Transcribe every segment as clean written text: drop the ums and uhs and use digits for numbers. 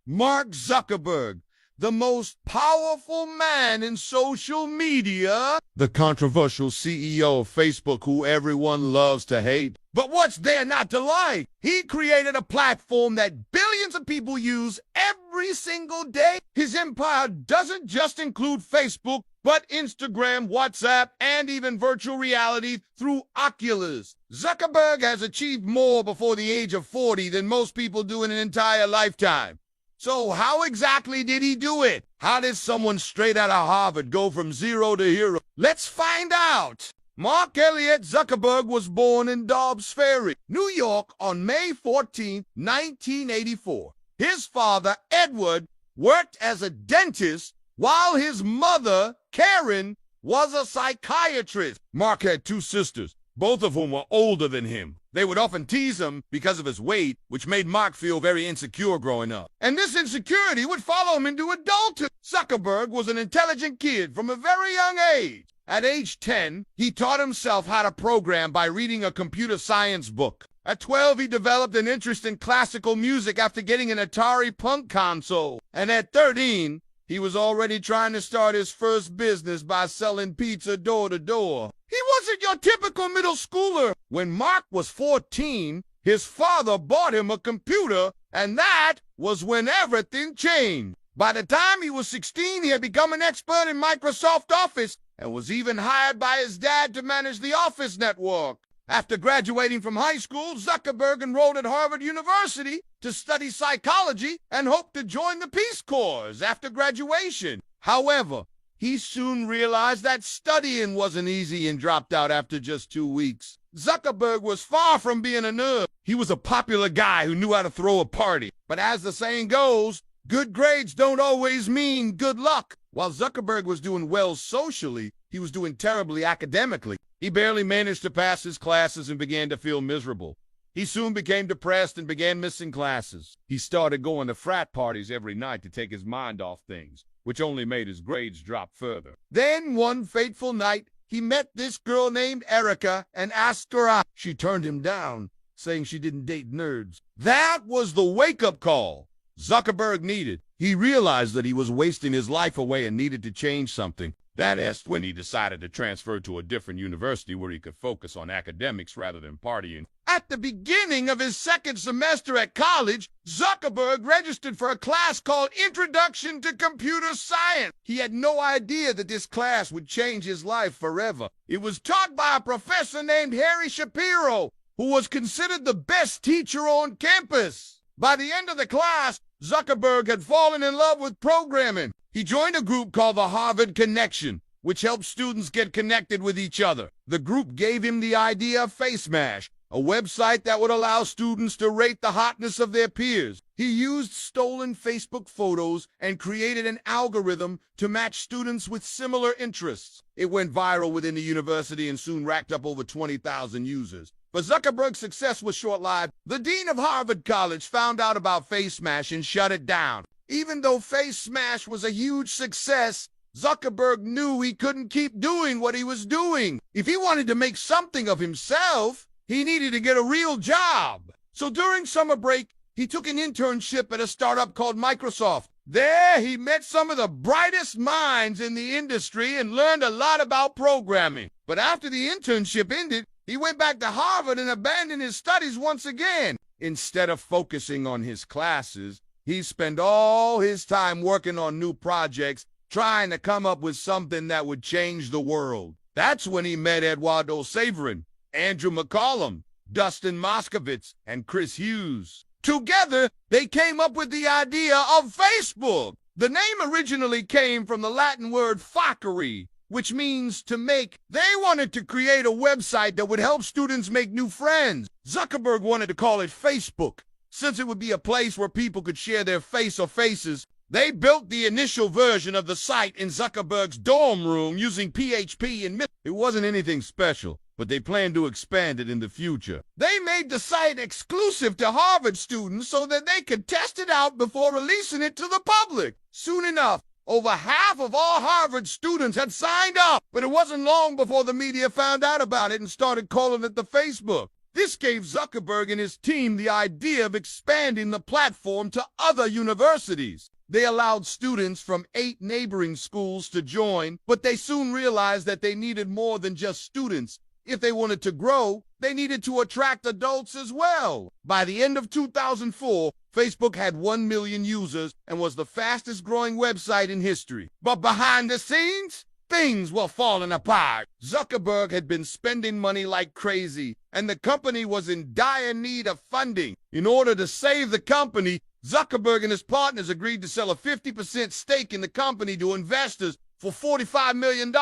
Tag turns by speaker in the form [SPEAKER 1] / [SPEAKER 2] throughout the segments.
[SPEAKER 1] Mark Zuckerberg, the most powerful man in social media, the controversial CEO of Facebook who everyone loves to hate. But what's there not to like? He created a platform that billions of people use every single day. His empire doesn't just include Facebook, but Instagram, WhatsApp, and even virtual reality through Oculus. Zuckerberg has achieved more before the age of 40 than most people do in an entire lifetime. So how exactly did he do it? How did someone straight out of Harvard go from zero to hero? Let's find out. Mark Elliott Zuckerberg was born in Dobbs Ferry, New York on May 14, 1984. His father, Edward, worked as a dentist while his mother, Karen, was a psychiatrist. Mark had two sisters, both of whom were older than him. They would often tease him because of his weight, which made Mark feel very insecure growing up. And this insecurity would follow him into adulthood. Zuckerberg was an intelligent kid from a very young age. At age 10, he taught himself how to program by reading a computer science book. At 12, he developed an interest in classical music after getting an Atari Punk console. And at 13, he was already trying to start his first business by selling pizza door to door. He wasn't your typical middle schooler. When Mark was 14, his father bought him a computer, and that was when everything changed. By the time he was 16, he had become an expert in Microsoft Office and was even hired by his dad to manage the Office network. After graduating from high school, Zuckerberg enrolled at Harvard University to study psychology and hoped to join the Peace Corps after graduation. However, he soon realized that studying wasn't easy and dropped out after just 2 weeks. Zuckerberg was far from being a nerd. He was a popular guy who knew how to throw a party. But as the saying goes, good grades don't always mean good luck. While Zuckerberg was doing well socially, he was doing terribly academically. He barely managed to pass his classes and began to feel miserable. He soon became depressed and began missing classes. He started going to frat parties every night to take his mind off things, which only made his grades drop further. Then, one fateful night, he met this girl named Erica and asked her out. She turned him down, saying she didn't date nerds. That was the wake-up call Zuckerberg needed. He realized that he was wasting his life away and needed to change something. That's when he decided to transfer to a different university where he could focus on academics rather than partying. At the beginning of his second semester at college, Zuckerberg registered for a class called Introduction to Computer Science. He had no idea that this class would change his life forever. It was taught by a professor named Harry Shapiro, who was considered the best teacher on campus. By the end of the class, Zuckerberg had fallen in love with programming. He joined a group called the Harvard Connection, which helped students get connected with each other. The group gave him the idea of FaceMash, a website that would allow students to rate the hotness of their peers. He used stolen Facebook photos and created an algorithm to match students with similar interests. It went viral within the university and soon racked up over 20,000 users. But Zuckerberg's success was short-lived. The dean of Harvard College found out about FaceMash and shut it down. Even though FaceMash was a huge success, Zuckerberg knew he couldn't keep doing what he was doing. If he wanted to make something of himself, he needed to get a real job. So during summer break, he took an internship at a startup called Microsoft. There, he met some of the brightest minds in the industry and learned a lot about programming. But after the internship ended, he went back to Harvard and abandoned his studies once again. Instead of focusing on his classes, he spent all his time working on new projects, trying to come up with something that would change the world. That's when he met Eduardo Saverin, Andrew McCollum, Dustin Moskovitz, and Chris Hughes. Together, they came up with the idea of Facebook. The name originally came from the Latin word facere, which means to make. They wanted to create a website that would help students make new friends. Zuckerberg wanted to call it Facebook, since it would be a place where people could share their face or faces. They built the initial version of the site in Zuckerberg's dorm room using PHP and It wasn't anything special, but they planned to expand it in the future. They made the site exclusive to Harvard students so that they could test it out before releasing it to the public. Soon enough, over half of all Harvard students had signed up, but it wasn't long before the media found out about it and started calling it the Facebook. This gave Zuckerberg and his team the idea of expanding the platform to other universities. They allowed students from 8 neighboring schools to join, but they soon realized that they needed more than just students. If they wanted to grow, they needed to attract adults as well. By the end of 2004, Facebook had 1 million users and was the fastest growing website in history. But behind the scenes, things were falling apart. Zuckerberg had been spending money like crazy, and the company was in dire need of funding. In order to save the company, Zuckerberg and his partners agreed to sell a 50% stake in the company to investors for $45 million.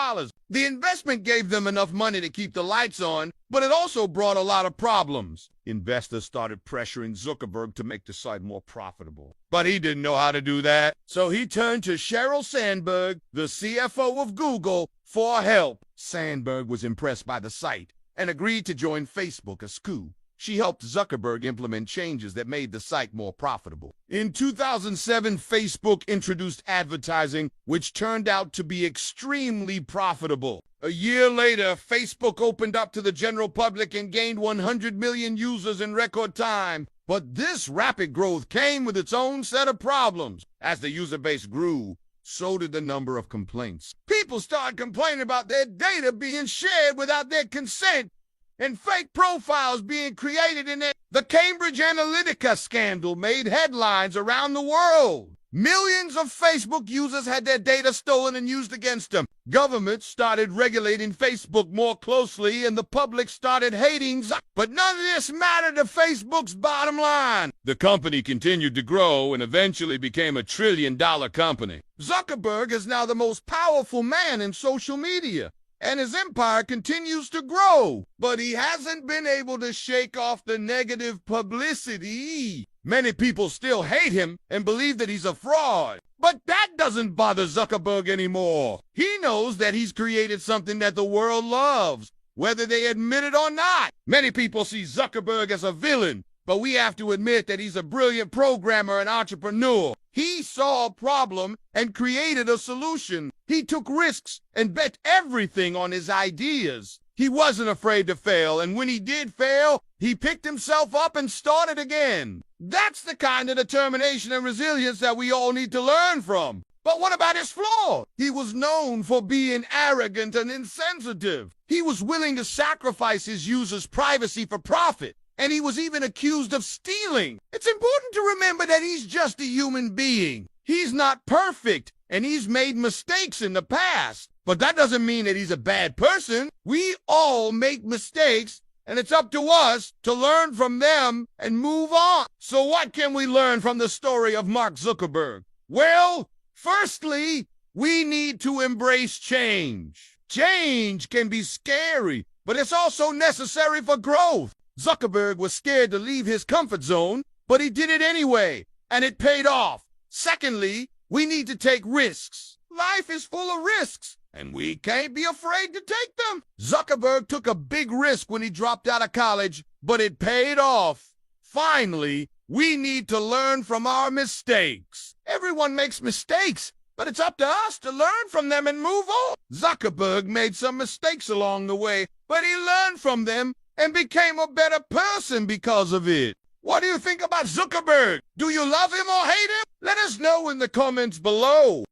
[SPEAKER 1] The investment gave them enough money to keep the lights on, but it also brought a lot of problems. Investors started pressuring Zuckerberg to make the site more profitable. But he didn't know how to do that, so he turned to Sheryl Sandberg, the CFO of Google, for help. Sandberg was impressed by the site and agreed to join Facebook as coup. She helped Zuckerberg implement changes that made the site more profitable. In 2007, Facebook introduced advertising, which turned out to be extremely profitable. A year later, Facebook opened up to the general public and gained 100 million users in record time. But this rapid growth came with its own set of problems. As the user base grew, so did the number of complaints. People started complaining about their data being shared without their consent, and fake profiles being created in it. The Cambridge Analytica scandal made headlines around the world. Millions of Facebook users had their data stolen and used against them. Governments started regulating Facebook more closely, and the public started hating Zuckerberg. But none of this mattered to Facebook's bottom line. The company continued to grow and eventually became a $1 trillion company. Zuckerberg is now the most powerful man in social media, and his empire continues to grow. But he hasn't been able to shake off the negative publicity. Many people still hate him and believe that he's a fraud. But that doesn't bother Zuckerberg anymore. He knows that he's created something that the world loves, whether they admit it or not. Many people see Zuckerberg as a villain, but we have to admit that he's a brilliant programmer and entrepreneur. He saw a problem and created a solution. He took risks and bet everything on his ideas. He wasn't afraid to fail, and when he did fail, he picked himself up and started again. That's the kind of determination and resilience that we all need to learn from. But what about his flaw? He was known for being arrogant and insensitive. He was willing to sacrifice his users' privacy for profit, and he was even accused of stealing. It's important to remember that he's just a human being. He's not perfect, and he's made mistakes in the past. But that doesn't mean that he's a bad person. We all make mistakes, and it's up to us to learn from them and move on. So what can we learn from the story of Mark Zuckerberg? Well, firstly, we need to embrace change. Change can be scary, but it's also necessary for growth. Zuckerberg was scared to leave his comfort zone, but he did it anyway, and it paid off. Secondly, we need to take risks. Life is full of risks, and we can't be afraid to take them. Zuckerberg took a big risk when he dropped out of college, but it paid off. Finally, we need to learn from our mistakes. Everyone makes mistakes, but it's up to us to learn from them and move on. Zuckerberg made some mistakes along the way, but he learned from them and became a better person because of it. What do you think about Zuckerberg? Do you love him or hate him? Let us know in the comments below.